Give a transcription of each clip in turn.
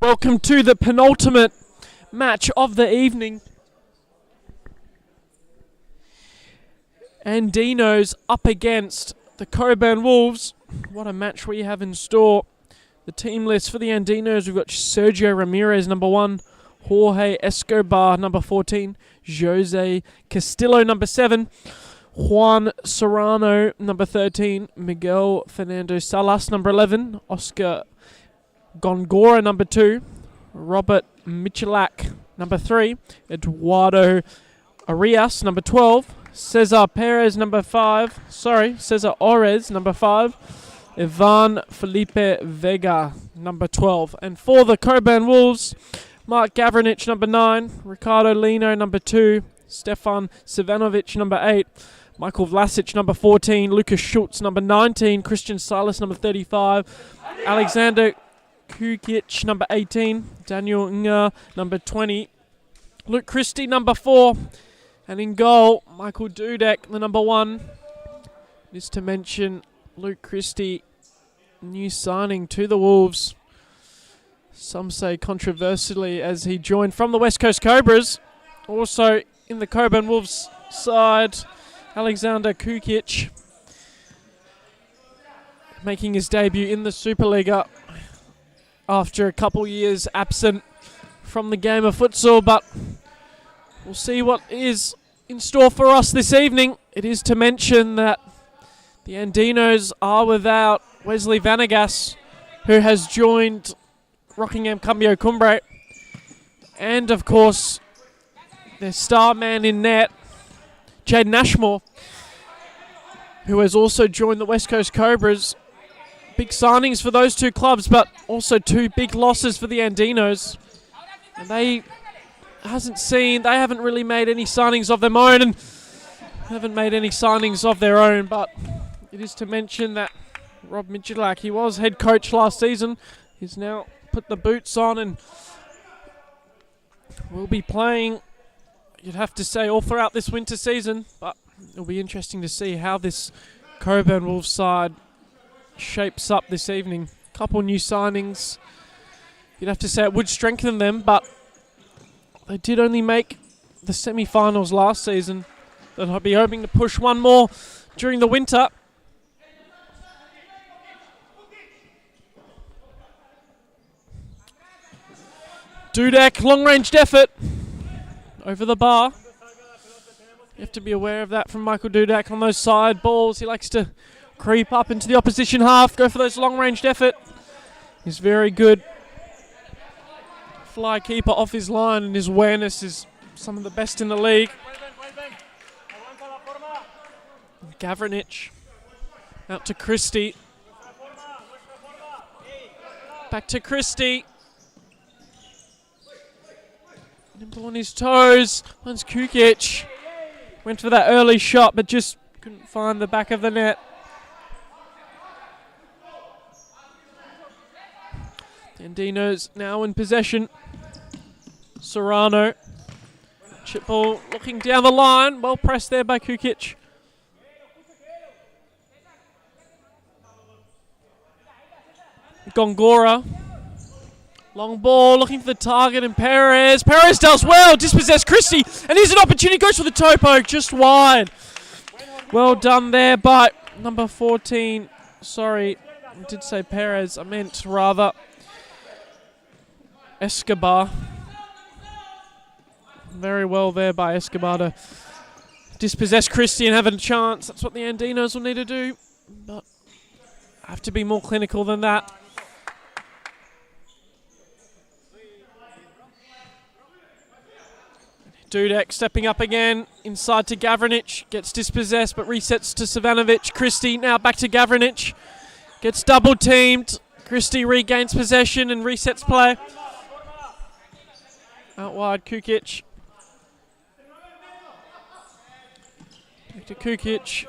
Welcome to the penultimate match of the evening. Andinos up against the Cockburn Wolves. What a match we have in store. The team list for the Andinos, we've got Sergio Ramirez, number 1. Jorge Escobar, number 14. Jose Castillo, number 7. Juan Serrano, number 13. Miguel Fernando Salas, number 11. Oscar Gongora, number 2. Robert Michalak, number 3. Eduardo Arias, number 12. Cesar Perez, number 5. Cesar Orez, number 5. Ivan Felipe Vega, number 12. And for the Cockburn Wolves, Mark Gavranich, number 9. Ricardo Lino, number 2. Stefan Sivanovic, number 8. Michael Vlasic, number 14. Lucas Schultz, number 19. Christian Silas, number 35. Alexander Kukic, number 18. Daniel Nga, number 20. Luke Christie, number 4. And in goal, Michael Dudek, the number 1. Just to mention, Luke Christie, new signing to the Wolves. Some say controversially, as he joined from the West Coast Cobras. Also in the Cockburn Wolves side, Alexander Kukic, making his debut in the Supaliga after a couple years absent from the game of futsal, but we'll see what is in store for us this evening. It is to mention that the Andinos are without Wesley Vanegas, who has joined Rockingham Cumbio Cumbre, and of course their star man in net, Jaden Ashmore, who has also joined the West Coast Cobras. Big signings for those two clubs, but also 2 big losses for the Andinos. And they haven't really made any signings of their own, and haven't made any signings of their own. But it is to mention that Rob Michalak, he was head coach last season. He's now put the boots on and will be playing, you'd have to say, all throughout this winter season. But it'll be interesting to see how this Cockburn Wolves side shapes up this evening. Couple new signings. You'd have to say it would strengthen them, but they did only make the semi-finals last season. They'll be hoping to push one more during the winter. Dudek, long-ranged effort over the bar. You have to be aware of that from Michael Dudek on those side balls. He likes to creep up into the opposition half, go for those long-ranged effort. He's very good fly keeper off his line, and his awareness is some of the best in the league. Gavranich out to Christie. Back to Christie. Nimble on his toes. One's Kukic. Went for that early shot, but just couldn't find the back of the net. Andinos now in possession. Serrano. Chip ball looking down the line. Well pressed there by Kukic. Gongora. Long ball looking for the target, and Perez. Perez does well. Dispossessed Christie. And here's an opportunity. Goes for the toe poke. Just wide. Well done there by number 14. Sorry, I did say Perez. I meant rather Escobar. Very well there by Escobar to dispossess Christie and have a chance. That's what the Andinos will need to do, but I have to be more clinical than that. Dudek stepping up again, inside to Gavranich, gets dispossessed but resets to Sivanovic. Christie now back to Gavranich, gets double teamed. Christie regains possession and resets play. Out wide, Kukic. Back to Kukic.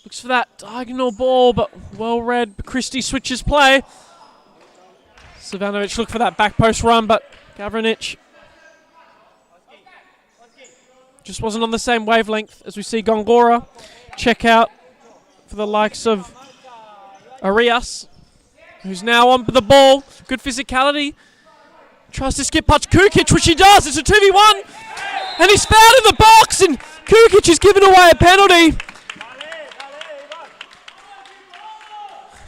Looks for that diagonal ball, but well read. Christie switches play. Sivanovic look for that back post run, but Gavranich just wasn't on the same wavelength. As we see Gongora check out for the likes of Arias, who's now on the ball. Good physicality. Tries to skip past Kukic, which he does. It's a 2v1. And he's fouled in the box, and Kukic has given away a penalty.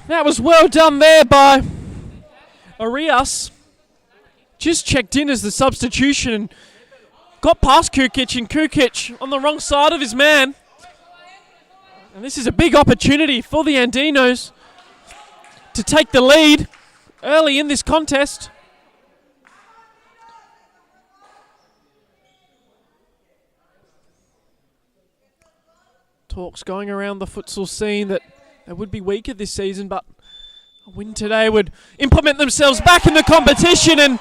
That was well done there by Arias. Just checked in as the substitution and got past Kukic, and Kukic on the wrong side of his man. And this is a big opportunity for the Andinos to take the lead early in this contest. Talks going around the futsal scene that they would be weaker this season, but a win today would implement themselves back in the competition, and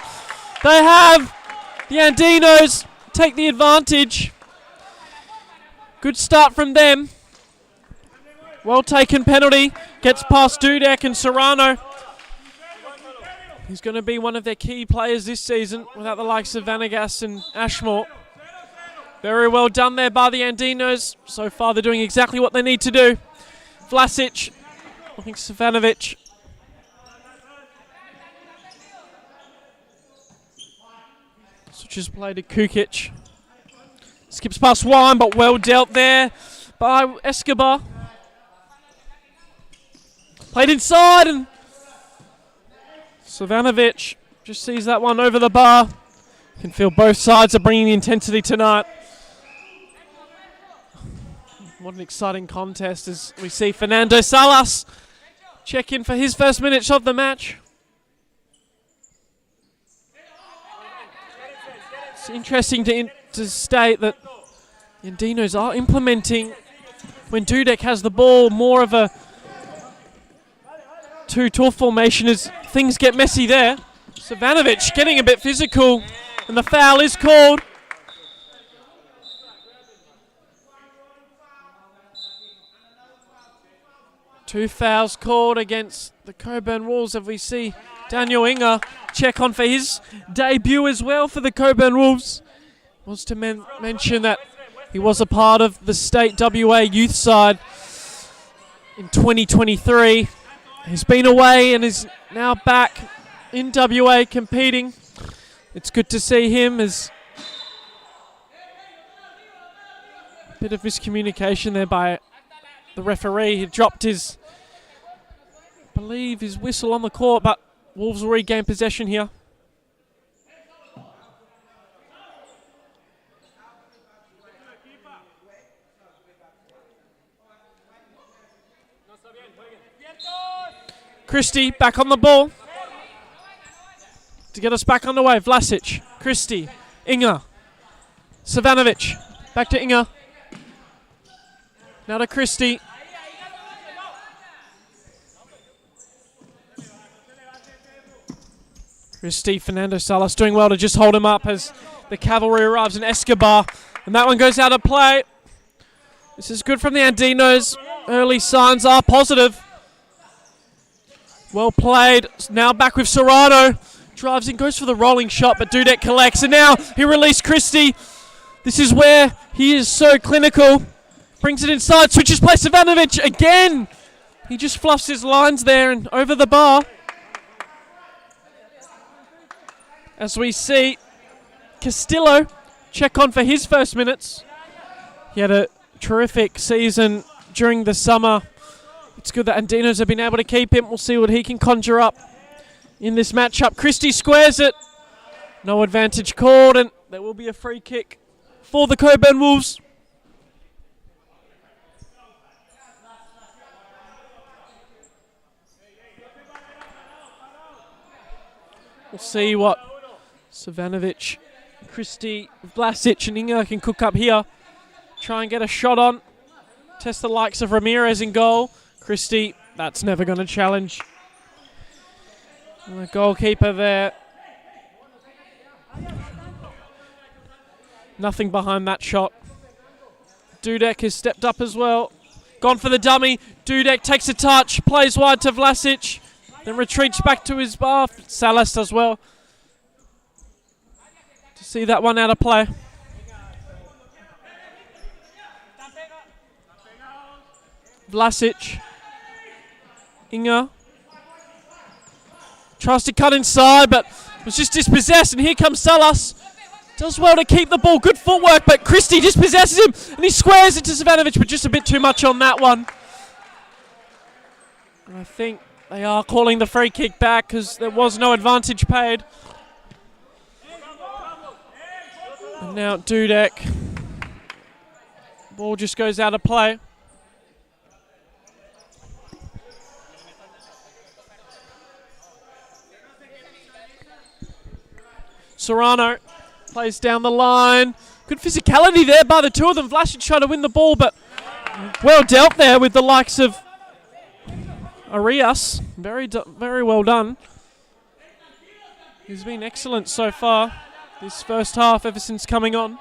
they have. The Andinos take the advantage. Good start from them. Well taken penalty. Gets past Dudek and Serrano. He's going to be one of their key players this season without the likes of Vanagas and Ashmore. Very well done there by the Andinos. So far they're doing exactly what they need to do. Vlasic, I think Savanovic. Switches play to Kukic. Skips past one, but well dealt there by Escobar. Played inside, and Savanovic just sees that one over the bar. Can feel both sides are bringing the intensity tonight. What an exciting contest as we see Fernando Salas check in for his first minutes of the match. It's interesting to state that the Andinos are implementing, when Dudek has the ball, more of a 2-tall formation as things get messy there. Savanovic getting a bit physical, and the foul is called. Two fouls called against the Cockburn Wolves, as we see Daniel Inga check on for his debut as well for the Cockburn Wolves. Wants to mention that he was a part of the state WA youth side in 2023. He's been away and is now back in WA competing. It's good to see him, as a bit of miscommunication there by the referee. He dropped his, I believe, his whistle on the court, but Wolves will regain possession here. Christie back on the ball to get us back underway. Vlasic, Christie, Inga, Savanovic, back to Inga. Now to Christie. Christie, Fernando Salas doing well to just hold him up as the cavalry arrives in Escobar. And that one goes out of play. This is good from the Andinos. Early signs are positive. Well played. Now back with Serrano. Drives in, goes for the rolling shot, but Dudek collects. And now he released Christie. This is where he is so clinical. Brings it inside, switches play Savanovic again. He just fluffs his lines there and over the bar. As we see Castillo check on for his first minutes. He had a terrific season during the summer. It's good that Andinos have been able to keep him. We'll see what he can conjure up in this matchup. Christie squares it. No advantage called, and there will be a free kick for the Cockburn Wolves. We'll see what Savanovic, Christie, Vlasic and Inga can cook up here. Try and get a shot on. Test the likes of Ramirez in goal. Christie, that's never going to challenge. And the goalkeeper there. Nothing behind that shot. Dudek has stepped up as well. Gone for the dummy. Dudek takes a touch, plays wide to Vlasic, then retreats back to his bar. Salas as well. To see that one out of play. Vlasic. Inga. Tries to cut inside, but Was just dispossessed, and here comes Salas. Does well to keep the ball. Good footwork, but Christie dispossesses him, and he squares it to Savanovic, but just a bit too much on that one. And I think they are calling the free kick back because there was no advantage paid. And now Dudek. Ball just goes out of play. Serrano plays down the line. Good physicality there by the two of them. Vlasic tried to win the ball, but well dealt there with the likes of Arias. Very well done. He's been excellent so far this first half ever since coming on.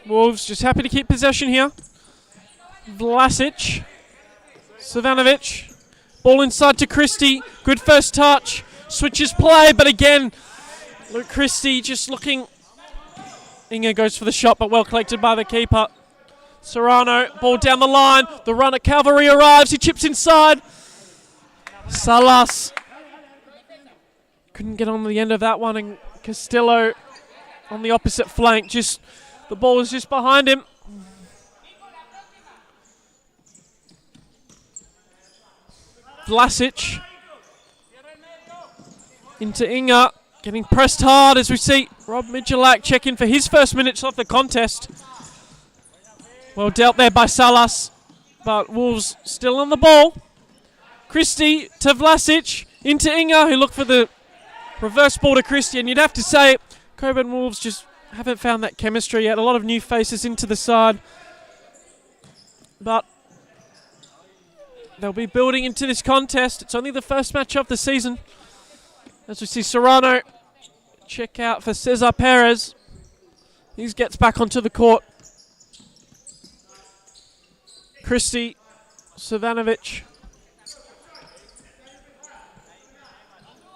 Wolves just happy to keep possession here. Vlasic. Savanovic. Ball inside to Christie. Good first touch. Switches play, but again, Luke Christie just looking. Inga goes for the shot, but well collected by the keeper. Serrano, ball down the line. The runner Cavalry arrives. He chips inside. Salas. Couldn't get on the end of that one, and Castillo on the opposite flank. The ball was just behind him. Vlasic into Inga, getting pressed hard as we see Rob Midgelak check in for his first minutes of the contest. Well dealt there by Salas, but Wolves still on the ball. Christie to Vlasic, into Inga, who looked for the reverse ball to Christie, and you'd have to say Cockburn Wolves just haven't found that chemistry yet. A lot of new faces into the side, but they'll be building into this contest. It's only the first match of the season. As we see Serrano check out for Cesar Perez. He gets back onto the court. Christie, Savanovic.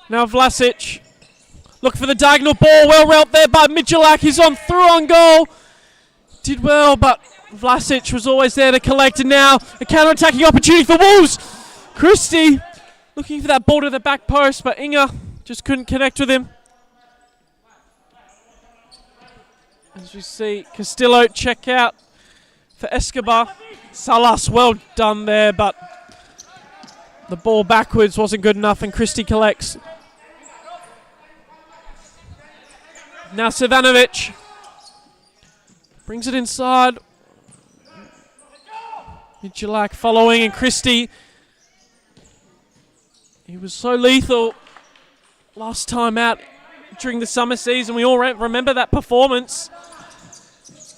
Now Vlasic. Look for the diagonal ball. Well route there by Midgelak. He's through on goal. Did well, but Vlasic was always there to collect. And now a counter-attacking opportunity for Wolves. Christie looking for that ball to the back post, but Inga just couldn't connect with him. As we see Castillo check out for Escobar. Salas, well done there, but the ball backwards wasn't good enough, and Christie collects. Now Savanovic brings it inside. Midgelak following, and Christie. He was so lethal last time out during the summer season. We all remember that performance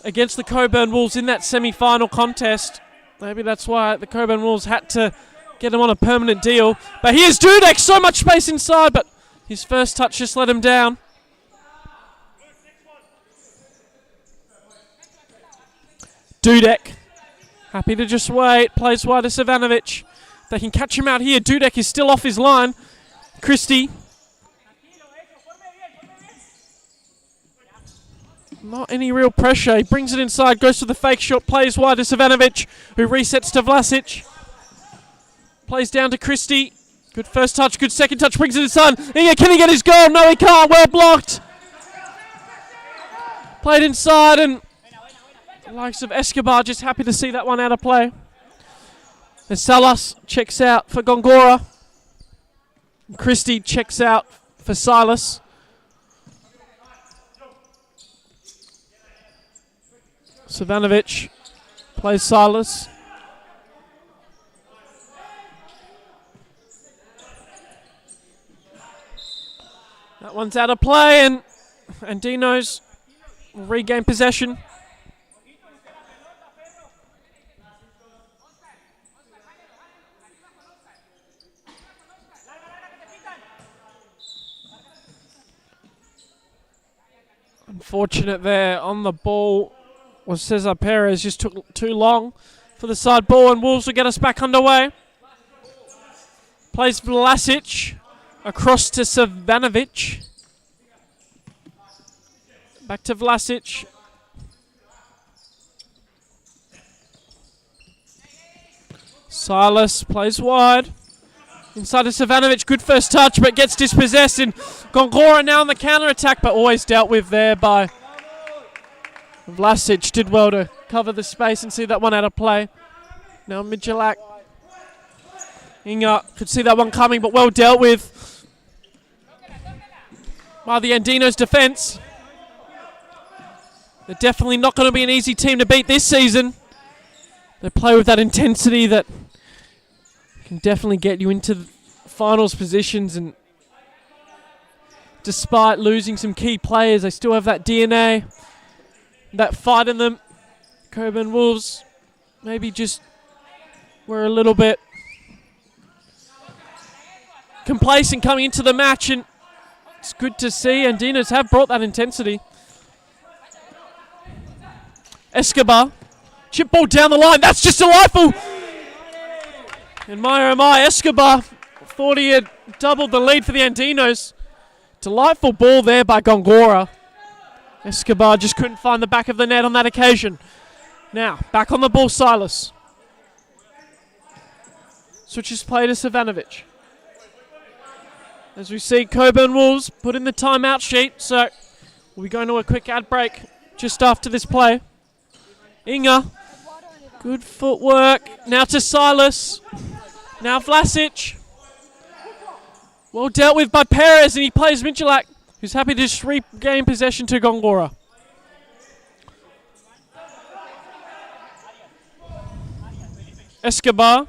against the Cockburn Wolves in that semi-final contest. Maybe that's why the Cockburn Wolves had to get him on a permanent deal. But here's Dudek, so much space inside, but his first touch just let him down. Dudek, happy to just wait, plays wide to Savanovic. They can catch him out here. Dudek is still off his line. Christie. Not any real pressure. He brings it inside, goes for the fake shot, plays wide to Savanovic, who resets to Vlasic. Plays down to Christie. Good first touch, good second touch, brings it inside. Inga, can he get his goal? No, he can't. Well blocked. Played inside, and the likes of Escobar just happy to see that one out of play. And Salas checks out for Gongora. Christie checks out for Silas. Savanovic plays Silas. That one's out of play, and Andinos will regain possession. Unfortunate there on the ball was Cesar Perez. Just took too long for the side ball, and Wolves will get us back underway. Plays Vlasic across to Savanovic. Back to Vlasic. Silas plays wide. Inside to Savanovic. Good first touch, but gets dispossessed. And Gongora now on the counter-attack, but always dealt with there by Vlasic. Did well to cover the space and see that one out of play. Now Midjalak. Inga could see that one coming, but well dealt with by the Andinos defence. They're definitely not going to be an easy team to beat this season. They play with that intensity that can definitely get you into the finals positions, and despite losing some key players, they still have that DNA, that fight in them. Cockburn Wolves maybe just were a little bit complacent coming into the match, and it's good to see Andinos have brought that intensity. Escobar, chip ball down the line, that's just delightful! And my oh my, Escobar thought he had doubled the lead for the Andinos. Delightful ball there by Gongora. Escobar just couldn't find the back of the net on that occasion. Now, back on the ball, Silas. Switches play to Savanovic. As we see, Cockburn Wolves put in the timeout sheet, so we'll be going to a quick ad break just after this play. Inga, good footwork. Now to Silas. Now Vlasic. Well dealt with by Perez, and he plays Midjalak, who's happy to just regain possession to Gongora. Escobar.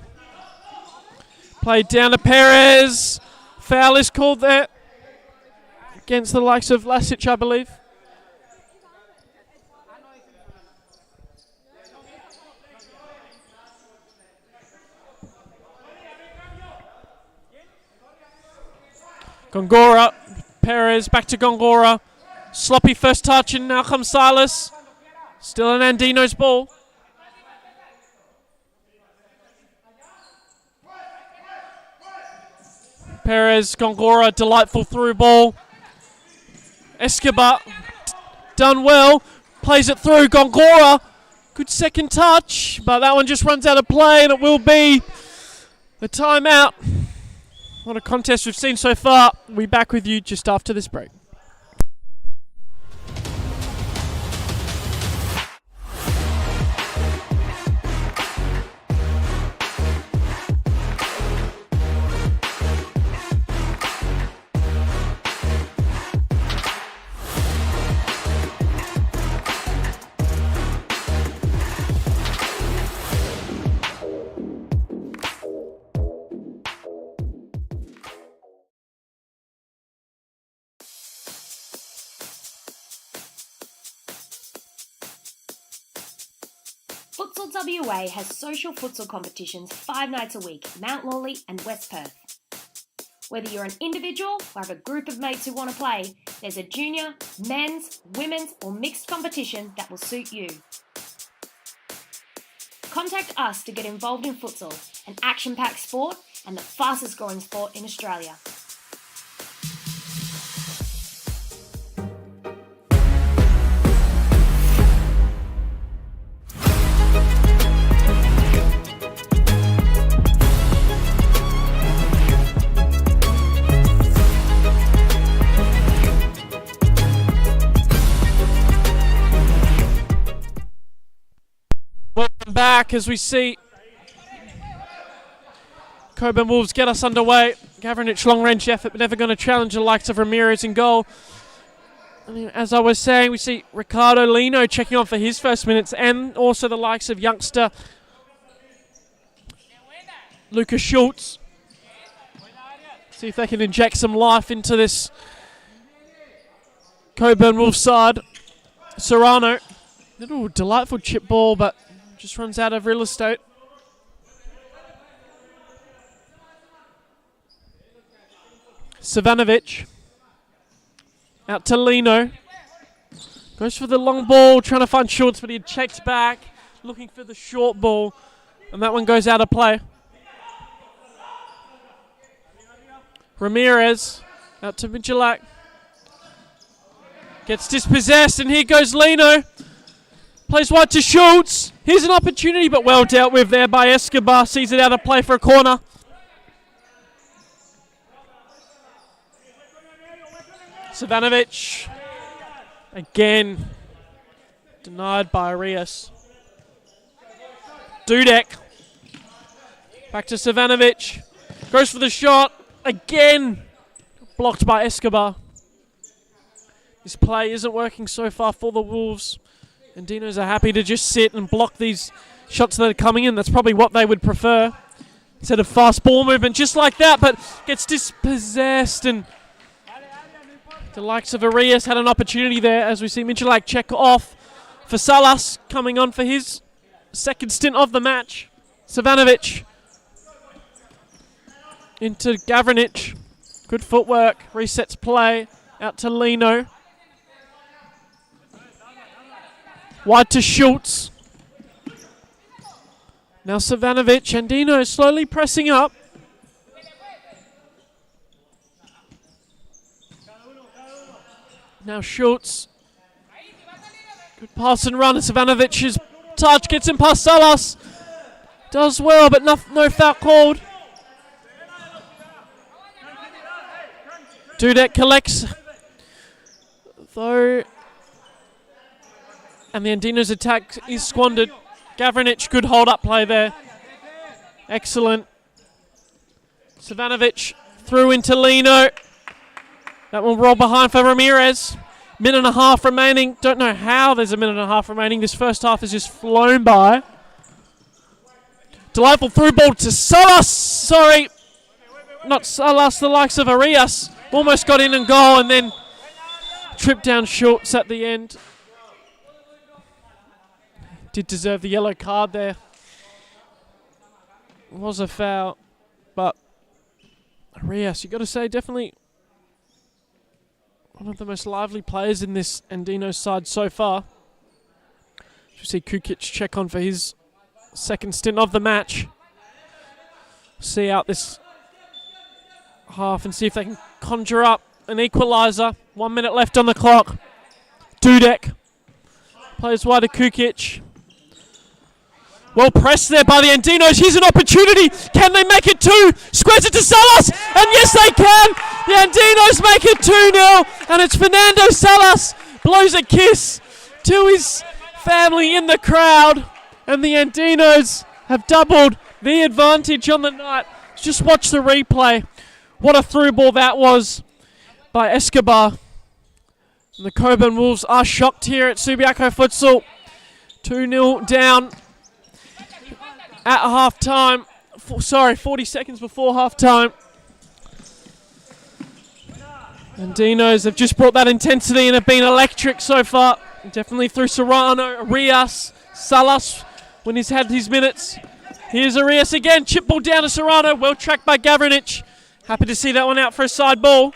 Played down to Perez. Foul is called there against the likes of Vlasic, I believe. Gongora, Perez, back to Gongora. Sloppy first touch, and now comes Silas. Still an Andinos ball. Perez, Gongora, delightful through ball. Escobar, done well. Plays it through, Gongora. Good second touch, but that one just runs out of play, and it will be a timeout. What a contest we've seen so far. We'll be back with you just after this break. Futsal WA has social futsal competitions 5 nights a week, Mount Lawley and West Perth. Whether you're an individual or have a group of mates who want to play, there's a junior, men's, women's or mixed competition that will suit you. Contact us to get involved in futsal, an action-packed sport and the fastest growing sport in Australia. Welcome back as we see Cockburn Wolves get us underway. Gavranich long-range effort, but never going to challenge the likes of Ramirez in goal. As I was saying, we see Ricardo Lino checking on for his first minutes, and also the likes of youngster Lucas Schultz. See if they can inject some life into this Cockburn Wolves side. Serrano, little delightful chip ball, but just runs out of real estate. Savanovic. Out to Lino. Goes for the long ball, trying to find Schultz, but he checks back, looking for the short ball, and that one goes out of play. Ramirez. Out to Midjalak. Gets dispossessed, and here goes Lino. Plays wide to Schultz. Here's an opportunity, but well dealt with there by Escobar. Sees it out of play for a corner. Savanovic. Again. Denied by Arias. Dudek. Back to Savanovic. Goes for the shot. Again. Blocked by Escobar. This play isn't working so far for the Wolves. Andinos are happy to just sit and block these shots that are coming in. That's probably what they would prefer. Instead of fast ball movement just like that, but gets dispossessed. And the likes of Arias had an opportunity there as we see Michalak check off for Salas coming on for his second stint of the match. Savanovic into Gavranic. Good footwork. Resets play out to Lino. Wide to Schultz. Now Savanovic. Andino slowly pressing up. Now Schultz. Good pass and run. Savanovic's touch gets him past Salas. Does well, but no foul called. Dudek collects. Though. And the Andinos attack is squandered. Gavranic, good hold-up play there. Excellent. Savanovic through into Lino. That will roll behind for Ramirez. Minute and a half remaining. Don't know how there's a minute and a half remaining. This first half has just flown by. Delightful through ball to Salas. Sorry. Not Salas, the likes of Arias. Almost got in and goal and then tripped down Schultz at the end. Did deserve the yellow card there. Was a foul, but Arias, you got to say, definitely one of the most lively players in this Andinos side so far. You see Kukic check on for his second stint of the match. See out this half and see if they can conjure up an equaliser. 1 minute left on the clock. Dudek plays wide to Kukic. Well pressed there by the Andinos. Here's an opportunity. Can they make it 2? Squares it to Salas. And yes, they can. The Andinos make it 2-0. And it's Fernando Salas. Blows a kiss to his family in the crowd. And the Andinos have doubled the advantage on the night. Just watch the replay. What a through ball that was by Escobar. And the Cockburn Wolves are shocked here at Subiaco Futsal. 2-0 down. At half time, 40 seconds before half time. Andinos have just brought that intensity and have been electric so far. Definitely through Serrano, Arias, Salas when he's had his minutes. Here's Arias again, chip ball down to Serrano, well tracked by Gavranic. Happy to see that one out for a side ball.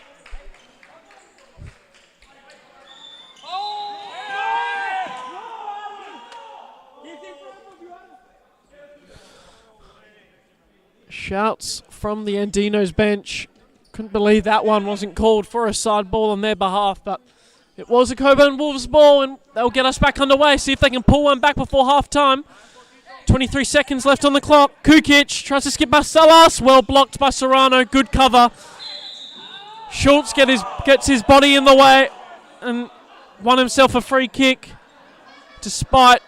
Shouts from the Andinos bench. Couldn't believe that one wasn't called for a side ball on their behalf, but it was a Cockburn Wolves ball and they'll get us back underway. See if they can pull one back before half time. 23 seconds left on the clock. Kukic tries to skip past Salas. Well blocked by Serrano. Good cover. Schultz gets his body in the way and won himself a free kick despite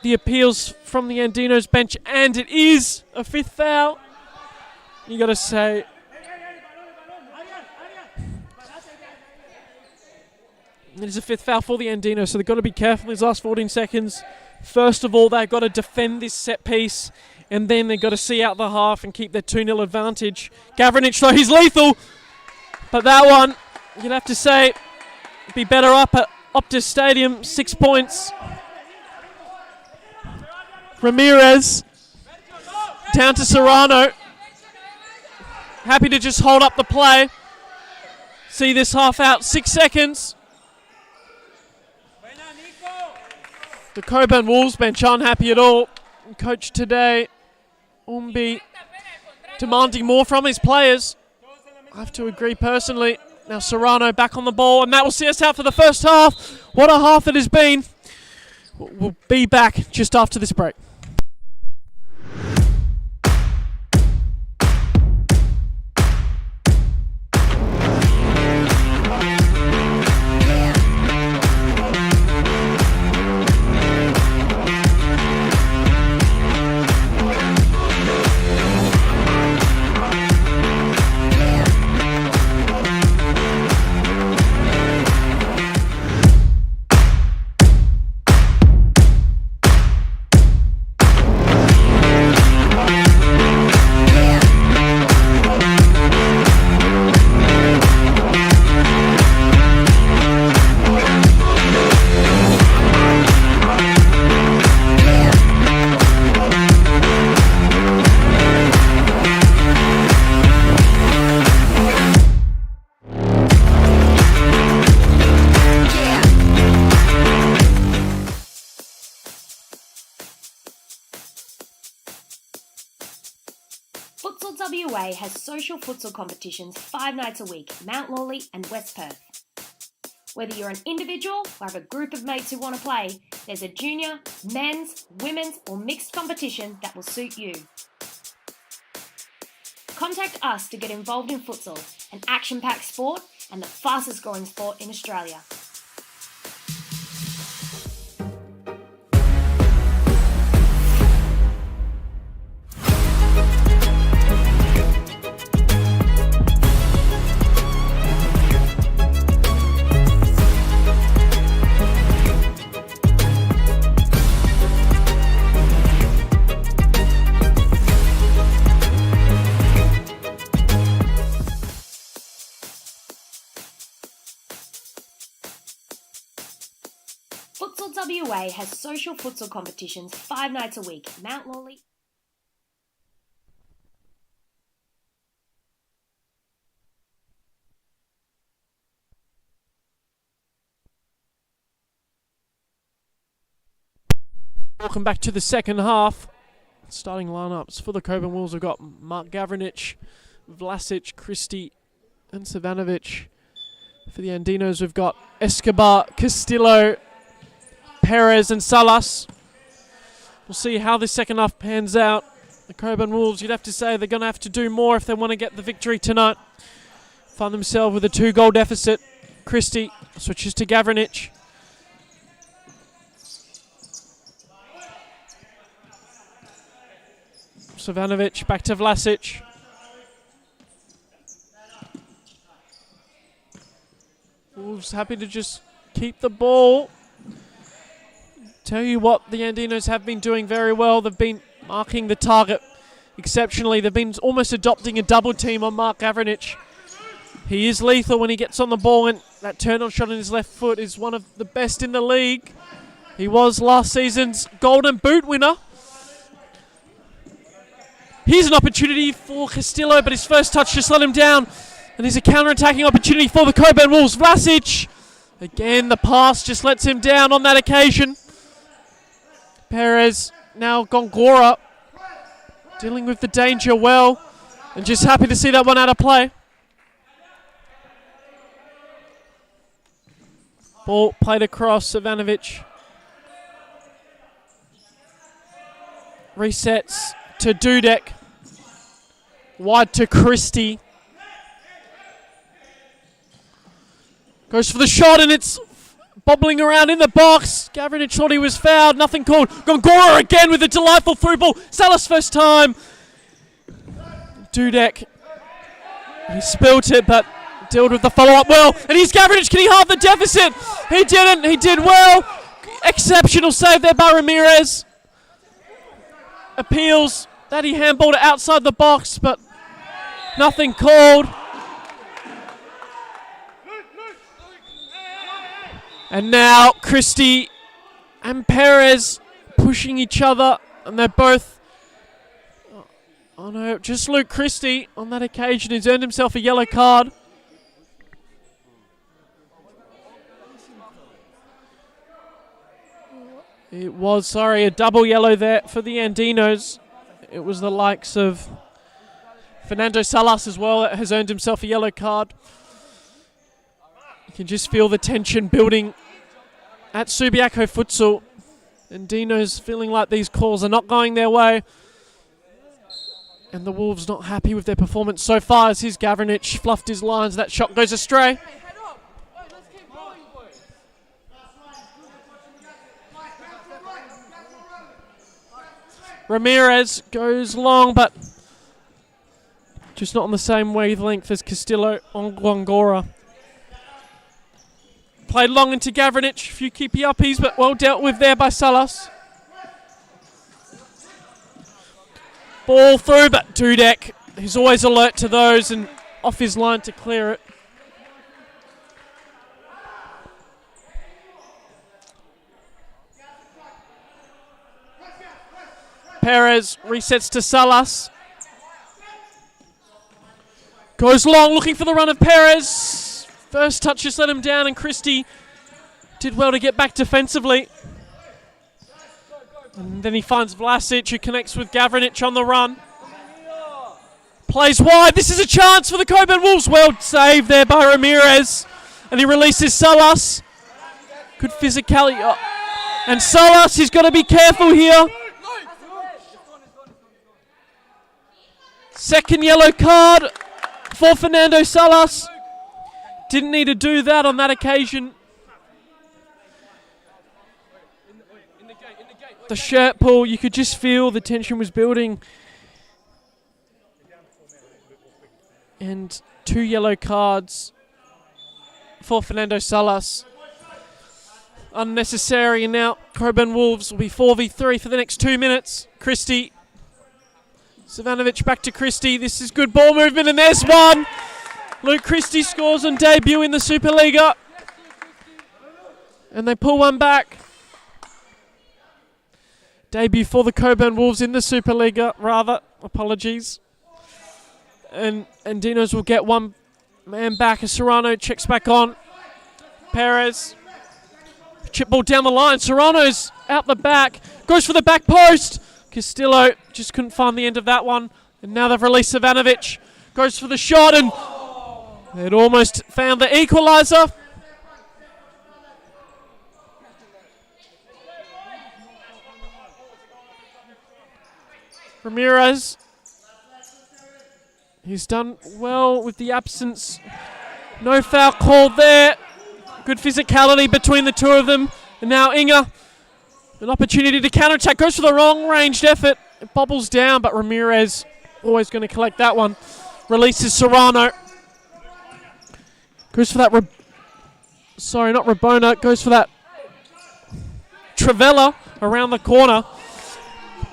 the appeals from the Andinos bench, and it is a 5th foul. You got to say, it is a 5th foul for the Andinos, so they've got to be careful in these last 14 seconds. First of all, they've got to defend this set piece, and then they've got to see out the half and keep their 2-0 advantage. Gavranic, though, he's lethal, but that one, you'd have to say, be better up at Optus Stadium, 6 points. Ramirez down to Serrano. Happy to just hold up the play. See this half out. 6 seconds. The Cockburn Wolves bench aren't happy at all. Coach today, Umbi, demanding more from his players. I have to agree personally. Now Serrano back on the ball, and that will see us out for the first half. What a half it has been. We'll be back just after this break. Futsal WA has social futsal competitions 5 nights a week, Mount Lawley and West Perth. Whether you're an individual or have a group of mates who want to play, there's a junior, men's, women's or mixed competition that will suit you. Contact us to get involved in futsal, an action-packed sport and the fastest growing sport in Australia. Futsal WA has social futsal competitions 5 nights a week, Mount Lawley. Welcome back to the second half. Starting lineups for the Cockburn Wolves, we've got Mark Gavranich, Vlasic, Christie and Savanovic. For the Andinos, we've got Escobar, Castillo, Perez and Salas. We'll see how this second half pans out. The Cockburn Wolves, you'd have to say they're going to have to do more if they want to get the victory tonight. Find themselves with a 2-goal deficit. Christie switches to Gavranich. Savanovic back to Vlasic. Wolves happy to just keep the ball. Tell you what, the Andinos have been doing very well. They've been marking the target exceptionally. They've been almost adopting a double team on Mark Gavranich. He is lethal when he gets on the ball, and that turn-on shot on his left foot is one of the best in the league. He was last season's Golden Boot winner. Here's an opportunity for Castillo, but his first touch just let him down. And there's a counter-attacking opportunity for the Cockburn Wolves. Vlasic, again, the pass just lets him down on that occasion. Perez, now Gongora, dealing with the danger well, and just happy to see that one out of play. Ball played across, Savanovic. Resets to Dudek. Wide to Christie. Goes for the shot and it's bobbling around in the box. Gavranich thought he was fouled. Nothing called. Gongora again with a delightful through ball. Salas first time. Dudek. He spilt it but dealt with the follow-up well. And here's Gavranich. Can he halve the deficit? He didn't. He did well. Exceptional save there by Ramirez. Appeals that he handballed it outside the box, but nothing called. And now Christie and Perez pushing each other, and they're both... Oh no, just Luke Christie on that occasion has earned himself a yellow card. It was, a double yellow there for the Andinos. It was the likes of Fernando Salas as well that has earned himself a yellow card. You can just feel the tension building at Subiaco Futsal. Andinos feeling like these calls are not going their way. And the Wolves not happy with their performance so far as here's Gavranich fluffed his lines. That shot goes astray. Ramirez goes long, but just not on the same wavelength as Castillo on Gwangora. Played long into Gavranich. A few keepy uppies, but well dealt with there by Salas. Ball through, but Dudek, he's always alert to those and off his line to clear it. Perez resets to Salas. Goes long, looking for the run of Perez. First touch just let him down, and Christie did well to get back defensively. And then he finds Vlasic, who connects with Gavranich on the run. Plays wide. This is a chance for the Cockburn Wolves. Well saved there by Ramirez. And he releases Salas. Good physicality. Oh. And Salas, he's got to be careful here. Second yellow card for Fernando Salas. Didn't need to do that on that occasion. The shirt pull, you could just feel the tension was building. And 2 yellow cards for Fernando Salas. Unnecessary, and now Cockburn Wolves will be 4v3 for the next 2 minutes. Christie. Savanovic back to Christie. This is good ball movement, and there's one. Luke Christie scores on debut in the Supaliga. And they pull one back. Debut for the Cockburn Wolves in the Supaliga, rather. Apologies. And Andinos will get one man back as Serrano checks back on. Perez. Chip ball down the line. Serrano's out the back. Goes for the back post. Castillo just couldn't find the end of that one. And now they've released Savanovic. Goes for the shot, and it almost found the equaliser. Ramirez. He's done well with the absence. No foul called there. Good physicality between the two of them. And now Inga. An opportunity to counter-attack. Goes for the wrong ranged effort. It bobbles down, but Ramirez always going to collect that one. Releases Serrano. Goes for that... Sorry, not Rabona. Goes for that... Travella around the corner.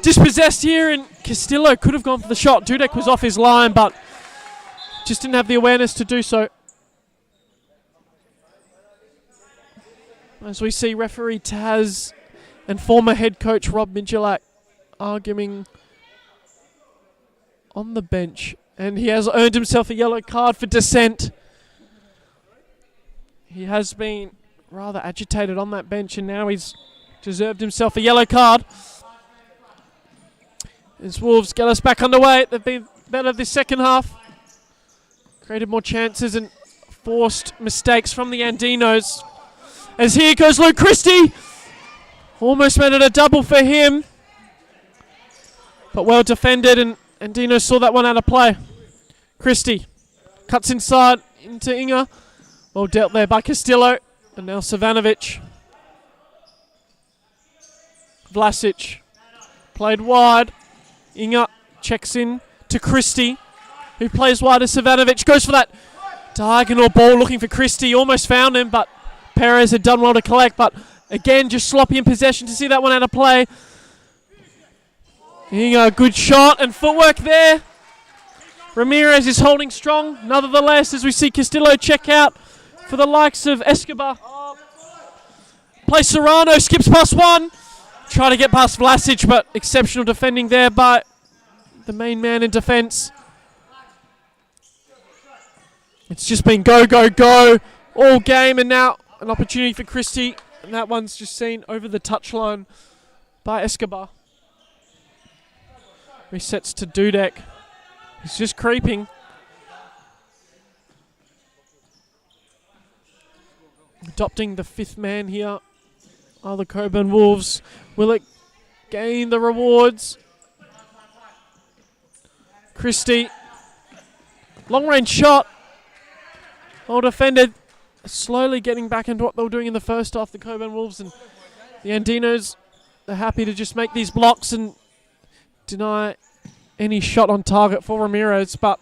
Dispossessed here, and Castillo could have gone for the shot. Dudek was off his line, but just didn't have the awareness to do so. As we see referee Taz and former head coach Rob Midgelak arguing on the bench. And he has earned himself a yellow card for dissent. He has been rather agitated on that bench, and now he's deserved himself a yellow card. As Wolves get us back underway, they've been better this second half. Created more chances and forced mistakes from the Andinos. As here goes Luke Christie. Almost made it a double for him. But well defended, and Andinos saw that one out of play. Christie cuts inside into Inga. Well dealt there by Castillo. And now Savanovic. Vlasic played wide. Inga checks in to Christie, who plays wide as Savanovic. Goes for that diagonal ball, looking for Christie. Almost found him, but Perez had done well to collect. But again, just sloppy in possession to see that one out of play. Inga, good shot and footwork there. Ramirez is holding strong, nonetheless, as we see Castillo check out for the likes of Escobar. Plays Serrano, skips past one. Try to get past Vlasic, but exceptional defending there by the main man in defence. It's just been go, go, go all game, and now an opportunity for Christie. And that one's just seen over the touchline by Escobar. Resets to Dudek. He's just creeping. Adopting the fifth man here are the Cockburn Wolves. Will it gain the rewards? Christie. Long range shot. Well defended. Slowly getting back into what they were doing in the first half, the Cockburn Wolves, and the Andinos are happy to just make these blocks and deny any shot on target for Ramirez, but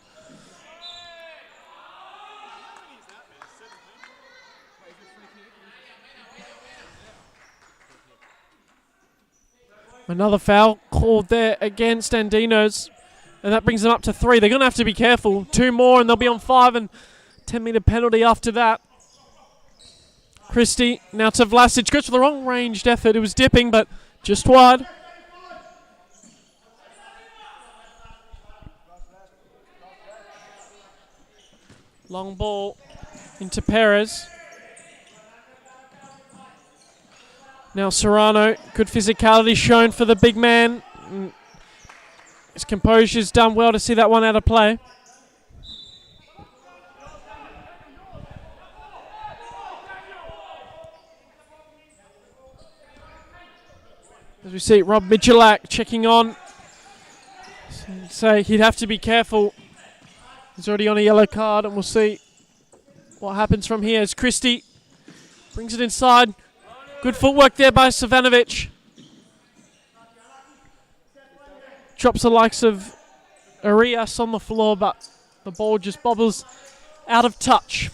another foul called there against Andinos, and that brings them up to 3. They're going to have to be careful. 2 more and they'll be on 5, and 10-metre penalty after that. Christie now to Vlasic. Goes for the wrong ranged effort. It was dipping, but just wide. Long ball into Perez. Now Serrano. Good physicality shown for the big man. His composure's done well to see that one out of play. As we see Rob Michalak checking on. So he'd have to be careful. He's already on a yellow card, and we'll see what happens from here as Christie brings it inside. Good footwork there by Savanovic. Drops the likes of Arias on the floor, but the ball just bobbles out of touch.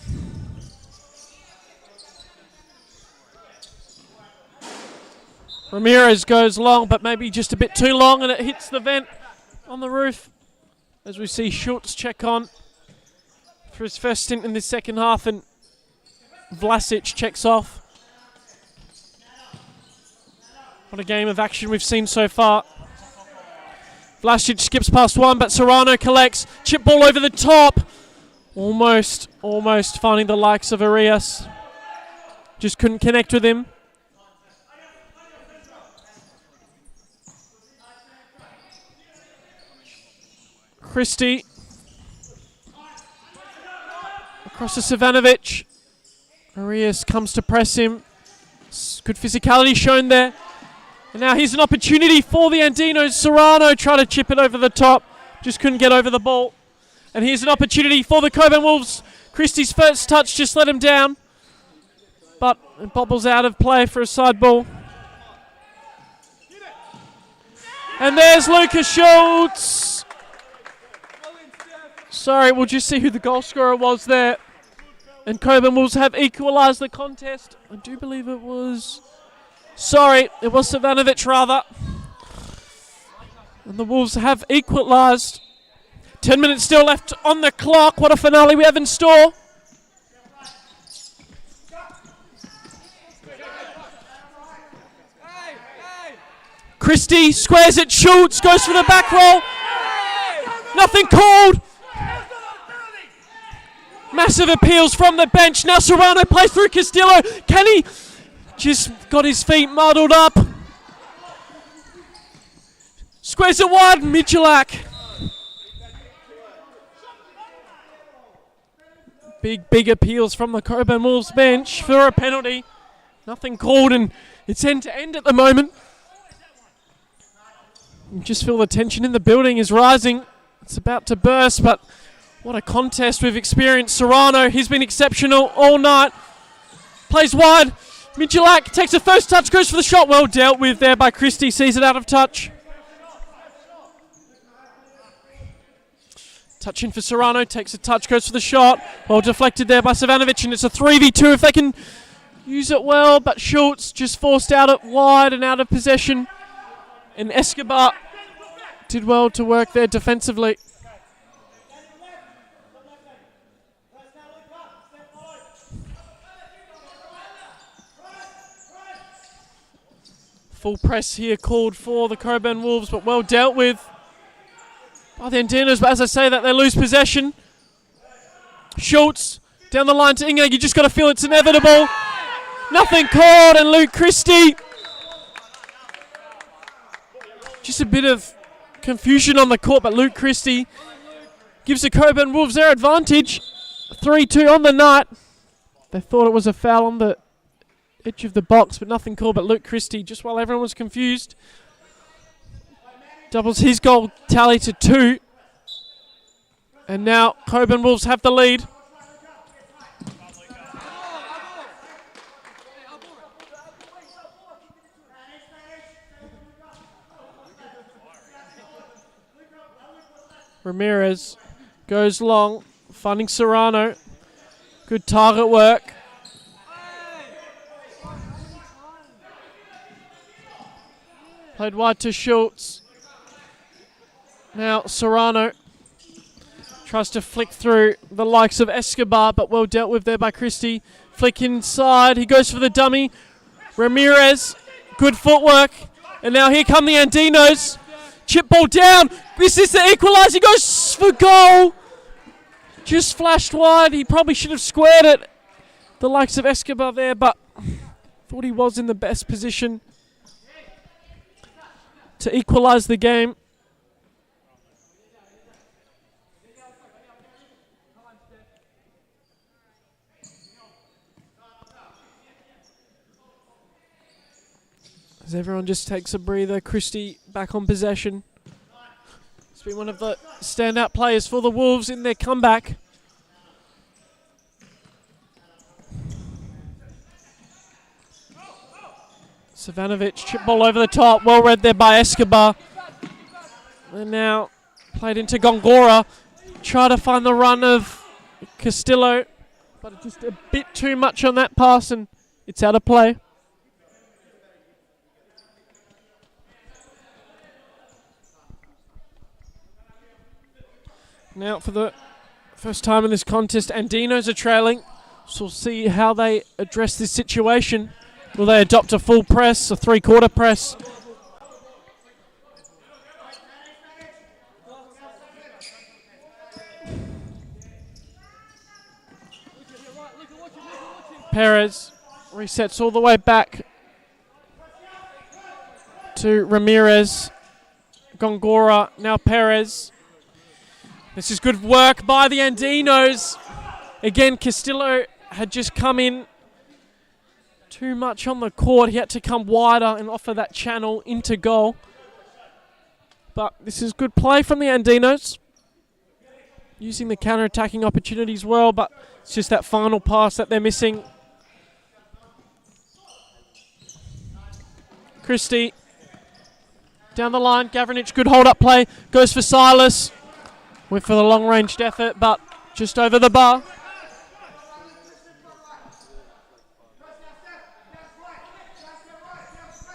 Ramirez goes long, but maybe just a bit too long, and it hits the vent on the roof. As we see Schultz check on for his first stint in the second half, and Vlasic checks off. What a game of action we've seen so far. Vlasic skips past one, but Serrano collects. Chip ball over the top. Almost finding the likes of Arias. Just couldn't connect with him. Christie. Across to Savanovic. Arias comes to press him. Good physicality shown there. And now here's an opportunity for the Andinos. Serrano tried to chip it over the top. Just couldn't get over the ball. And here's an opportunity for the Cockburn Wolves. Christie's first touch just let him down. But it bobbles out of play for a side ball. And there's Lucas Schultz. Sorry, we'll just see who the goal scorer was there. And Cockburn Wolves have equalised the contest. I do believe it was... Sorry, it was Savanovic rather. And the Wolves have equalised. 10 minutes still left on the clock. What a finale we have in store. Christie squares it. Schultz goes for the back roll. Nothing called. Massive appeals from the bench. Now Serrano plays through Castillo. Can he? Just got his feet muddled up. Squares it wide. Michalak. Big appeals from the Cockburn Wolves bench for a penalty. Nothing called, and it's end to end at the moment. You just feel the tension in the building is rising. It's about to burst, but what a contest we've experienced. Serrano, he's been exceptional all night. Plays wide. Michalak takes the first touch, goes for the shot. Well dealt with there by Christie, sees it out of touch. Touch in for Serrano, takes a touch, goes for the shot. Well deflected there by Savanovic, and it's a 3v2 if they can use it well, but Schultz just forced out it wide and out of possession. And Escobar did well to work there defensively. Full press here called for the Cockburn Wolves, but well dealt with by the Andinos. But as I say that, they lose possession. Schultz down the line to Inga. You just got to feel it's inevitable. Nothing called, and Luke Christie. Just a bit of confusion on the court, but Luke Christie gives the Cockburn Wolves their advantage. 3-2 on the night. They thought it was a foul on the edge of the box, but nothing called. But Luke Christie, just while everyone was confused, doubles his goal tally to 2. And now Cockburn Wolves have the lead. Ramirez goes long, finding Serrano. Good target work. Played wide to Schultz. Now Serrano tries to flick through the likes of Escobar, but well dealt with there by Christie. Flick inside. He goes for the dummy. Ramirez, good footwork. And now here come the Andinos. Chip ball down. This is the equaliser. He goes for goal. Just flashed wide. He probably should have squared it. The likes of Escobar there, but thought he was in the best position to equalise the game. As everyone just takes a breather, Christie back on possession. He's been one of the standout players for the Wolves in their comeback. Savanovic, chip ball over the top, well read there by Escobar. And now played into Gongora. Try to find the run of Castillo, but just a bit too much on that pass and it's out of play. Now for the first time in this contest, Andinos are trailing. So we'll see how they address this situation. Will they adopt a full press, a three-quarter press? Perez resets all the way back to Ramirez. Gongora, now Perez. This is good work by the Andinos. Again, Castillo had just come in too much on the court. He had to come wider and offer that channel into goal. But this is good play from the Andinos. Using the counter-attacking opportunities well, but it's just that final pass that they're missing. Christie down the line. Gavranich, good hold-up play. Goes for Silas. Went for the long-ranged effort, but just over the bar.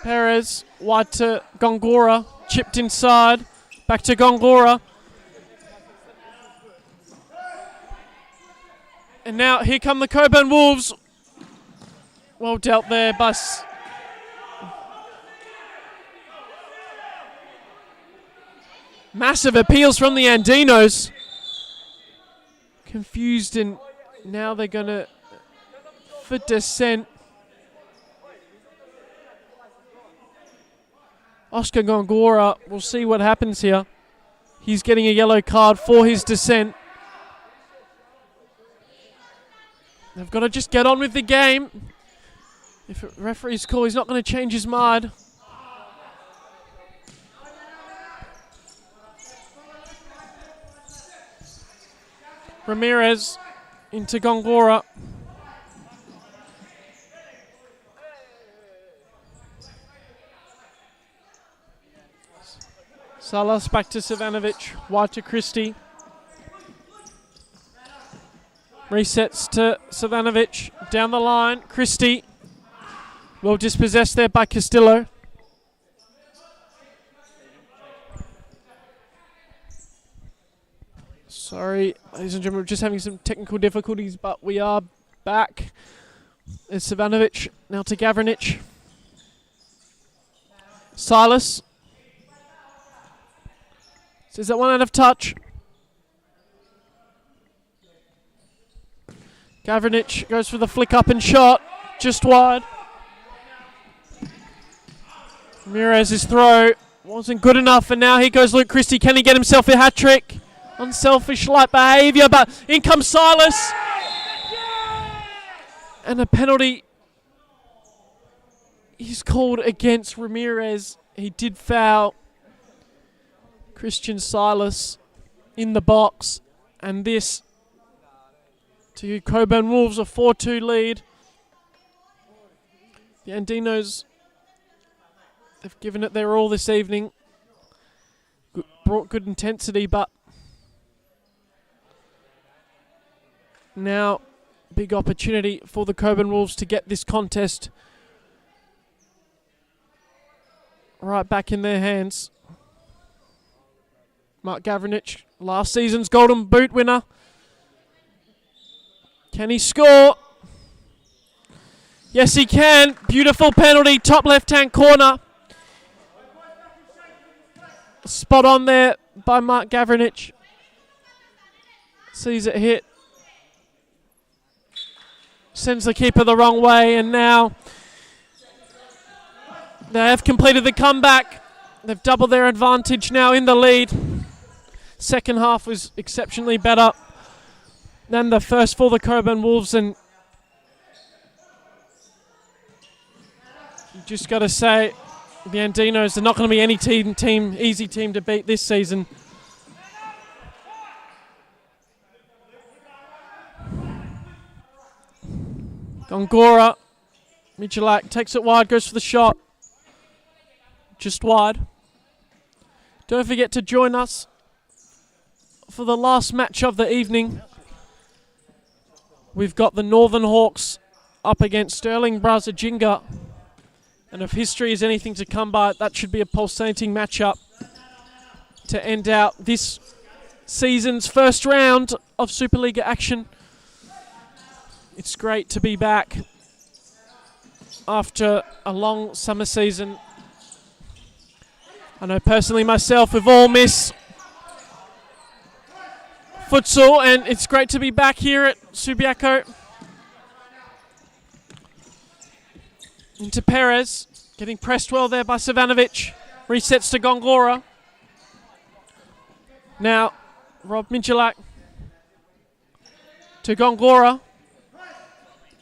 Perez, wide to Gongora, chipped inside, back to Gongora. And now here come the Cockburn Wolves. Well dealt there by massive appeals from the Andinos. Confused, and now they're going to for descent. Oscar Gongora, we'll see what happens here. He's getting a yellow card for his descent. They've got to just get on with the game. If a referee's call, he's not going to change his mind. Ramirez into Gongora. Salas back to Savanovic, wide to Christie. Resets to Savanovic, down the line, Christie. Well dispossessed there by Castillo. Sorry, ladies and gentlemen, we're just having some technical difficulties, but we are back. It's Savanovic, now to Gavranich. Silas. Says that one out of touch. Gavranich goes for the flick up and shot, just wide. Ramirez's throw wasn't good enough, and now here goes Luke Christie. Can he get himself a hat-trick? Unselfish-like behaviour, but in comes Silas. And a penalty is called against Ramirez. He did foul Christian Silas in the box. And this to Cockburn Wolves, a 4-2 lead. The Andinos, they've given it their all this evening. Brought good intensity, but now big opportunity for the Cockburn Wolves to get this contest right back in their hands. Mark Gavranich, last season's Golden Boot winner. Can he score? Yes, he can. Beautiful penalty, top left-hand corner. Spot on there by Mark Gavranich. Sees it hit. Sends the keeper the wrong way, and now they have completed the comeback. They've doubled their advantage now in the lead. Second half was exceptionally better than the first for the Cockburn Wolves, and you just got to say the Andinos are not going to be any easy team to beat this season. Gongora, Michalak takes it wide, goes for the shot. Just wide. Don't forget to join us for the last match of the evening. We've got the Northern Hawks up against Sterling Brazajinga. And if history is anything to come by, that should be a pulsating matchup to end out this season's first round of Supaliga action. It's great to be back after a long summer season. I know personally myself, we've all missed futsal, and it's great to be back here at Subiaco. Into Perez, getting pressed well there by Savanovic. Resets to Gongora. Now, Rob Michalak to Gongora.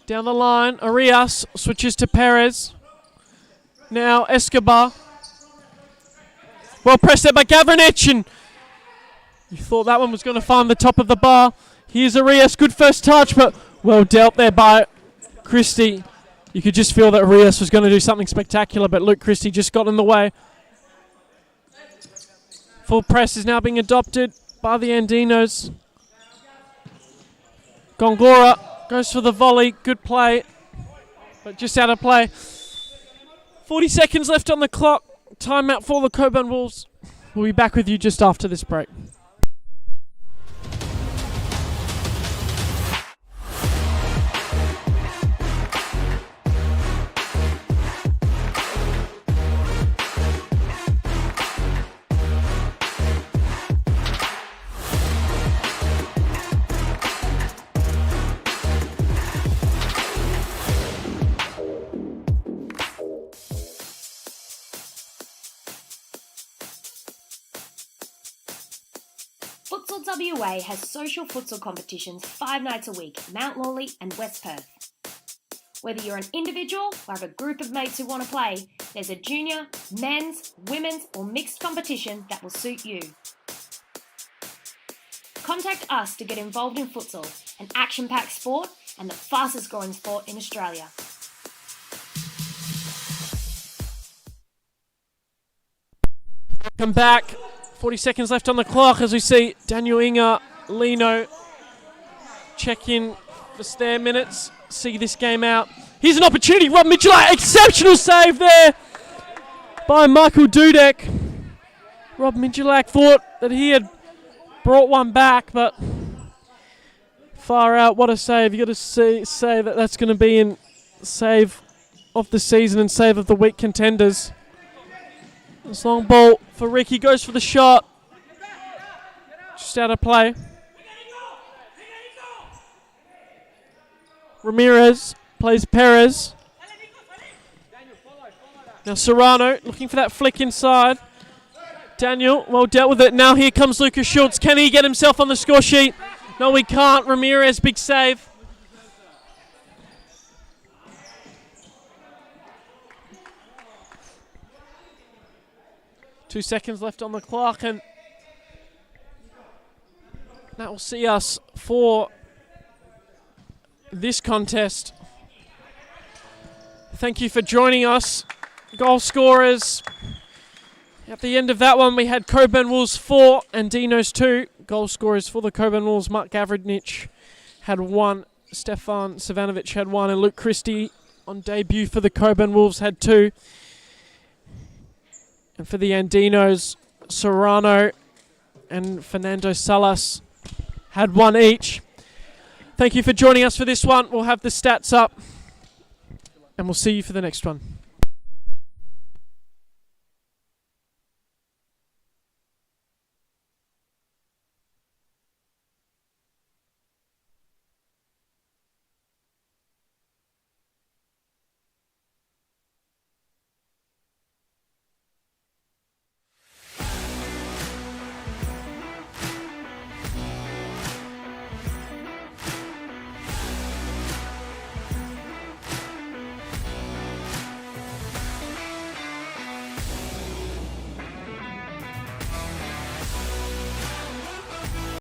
Down the line, Arias switches to Perez. Now Escobar. Well pressed there by Gavranich, and you thought that one was going to find the top of the bar. Here's Arias, good first touch, but well dealt there by Christie. You could just feel that Arias was going to do something spectacular, but Luke Christie just got in the way. Full press is now being adopted by the Andinos. Gongora goes for the volley, good play, but just out of play. 40 seconds left on the clock. Timeout for the Cockburn Wolves. We'll be back with you just after this break. Futsal WA has social futsal competitions 5 nights a week, Mount Lawley and West Perth. Whether you're an individual or have a group of mates who want to play, there's a junior, men's, women's or mixed competition that will suit you. Contact us to get involved in futsal, an action-packed sport and the fastest growing sport in Australia. Welcome back. 40 seconds left on the clock as we see Daniel Inga, Lino check in for spare minutes, see this game out. Here's an opportunity, Rob Michalak, exceptional save there by Michael Dudek. Rob Michalak thought that he had brought one back, but far out, what a save. You got to say that that's going to be in save of the season and save of the week contenders. This long ball for Ricky, goes for the shot. Just out of play. Ramirez plays Perez. Now Serrano looking for that flick inside. Daniel, well dealt with it. Now here comes Lucas Schultz. Can he get himself on the score sheet? No, he can't. Ramirez, big save. 2 seconds left on the clock, and that will see us for this contest. Thank you for joining us. Goal scorers. At the end of that one, we had Cockburn Wolves 4 and Andinos 2. Goal scorers for the Cockburn Wolves, Mark Gavridnich had 1, Stefan Savanovic had 1, and Luke Christie on debut for the Cockburn Wolves had 2. And for the Andinos, Serrano and Fernando Salas had 1 each. Thank you for joining us for this one. We'll have the stats up, and we'll see you for the next one.